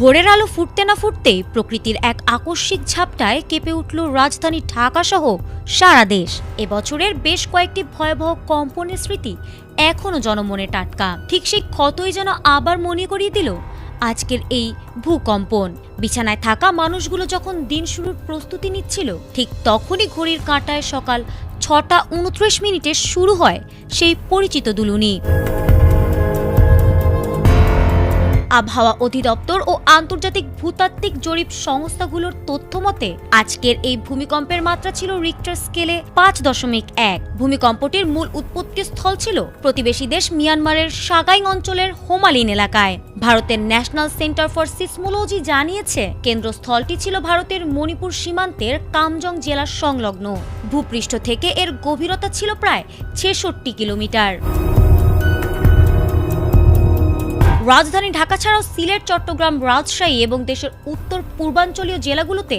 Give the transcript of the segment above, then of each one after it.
ভোরের আলো ফুটতে না ফুটতেই প্রকৃতির এক আকস্মিক ঝাপটায় কেঁপে উঠল রাজধানী ঢাকা সহ সারা দেশ। এবছরের বেশ কয়েকটি ভয়াবহ কম্পনের স্মৃতি এখনো জনমনে টাটকা। ঠিক সেই ক্ষতই যেন আবার মনে করিয়ে দিল আজকের এই ভূকম্পন। বিছানায় থাকা মানুষগুলো যখন দিন শুরুর প্রস্তুতি নিচ্ছিল, ঠিক তখনই ঘড়ির কাঁটায় সকাল ৬টা ২৯ শুরু হয় সেই পরিচিত দুলুনি। আবহাওয়া অধিদপ্তর ও আন্তর্জাতিক ভূতাত্ত্বিক জরিপ সংস্থাগুলোর তথ্য মতে আজকের এই ভূমিকম্পের মাত্রা ছিল রিক্টার স্কেলে ৫.১। ভূমিকম্পটির মূল উৎপত্তি স্থল ছিল প্রতিবেশী দেশ মিয়ানমারের সাগাইং অঞ্চলের হোমালিন এলাকায়। ভারতের ন্যাশনাল সেন্টার ফর সিসমোলজি জানিয়েছে, কেন্দ্রস্থলটি ছিল ভারতের মণিপুর সীমান্তের কামজং জেলার সংলগ্ন। ভূপৃষ্ঠ থেকে এর গভীরতা ছিল প্রায় ৬৬ কিলোমিটার। রাজধানী ঢাকা ছাড়াও সিলেট, চট্টগ্রাম, রাজশাহী এবং দেশের উত্তর পূর্বাঞ্চলীয় জেলাগুলোতে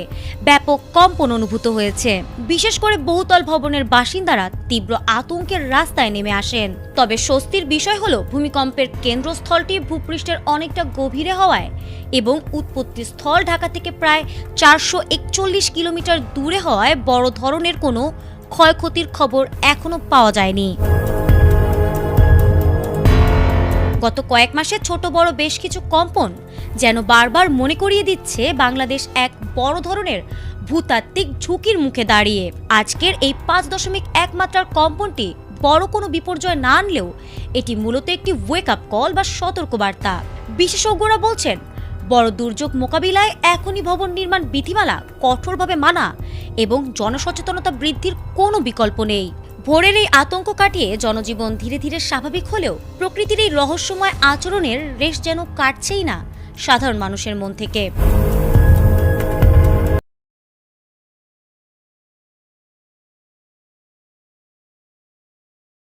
ব্যাপক কম্পন অনুভূত হয়েছে। বিশেষ করে বহুতল ভবনের বাসিন্দারা তীব্র আতঙ্কের রাস্তায় নেমে আসেন। তবে স্বস্তির বিষয় হলো ভূমিকম্পের কেন্দ্রস্থলটি ভূপৃষ্ঠের অনেকটা গভীরে হওয়ায় এবং উৎপত্তি স্থল ঢাকা থেকে প্রায় ৪৪১ কিলোমিটার দূরে হওয়ায় বড় ধরনের কোনো ক্ষয়ক্ষতির খবর এখনো পাওয়া যায়নি। গত কয়েক মাসে ছোট বড় বেশ কিছু কম্পন যেন বারবার মনে করিয়ে দিচ্ছে বাংলাদেশ এক বড় ধরনের ভূতাত্ত্বিক ঝুঁকির মুখে দাঁড়িয়ে। আজকের এই ৫.১ মাত্রার কম্পনটি বড় কোনো বিপর্যয় না আনলেও এটি মূলত একটি ওয়েক আপ কল বা সতর্কবার্তা। বিশেষজ্ঞরা বলছেন, বড় দুর্যোগ মোকাবিলায় এখনই ভবন নির্মাণ বিধিমালা কঠোরভাবে মানা এবং জনসচেতনতা বৃদ্ধির কোনো বিকল্প নেই। ভোরের এই আতঙ্ক কাটিয়ে জনজীবন ধীরে ধীরে স্বাভাবিক হলেও প্রকৃতির এই রহস্যময় আচরণের রেশ যেন কাটছেই না সাধারণ মানুষের মন থেকে।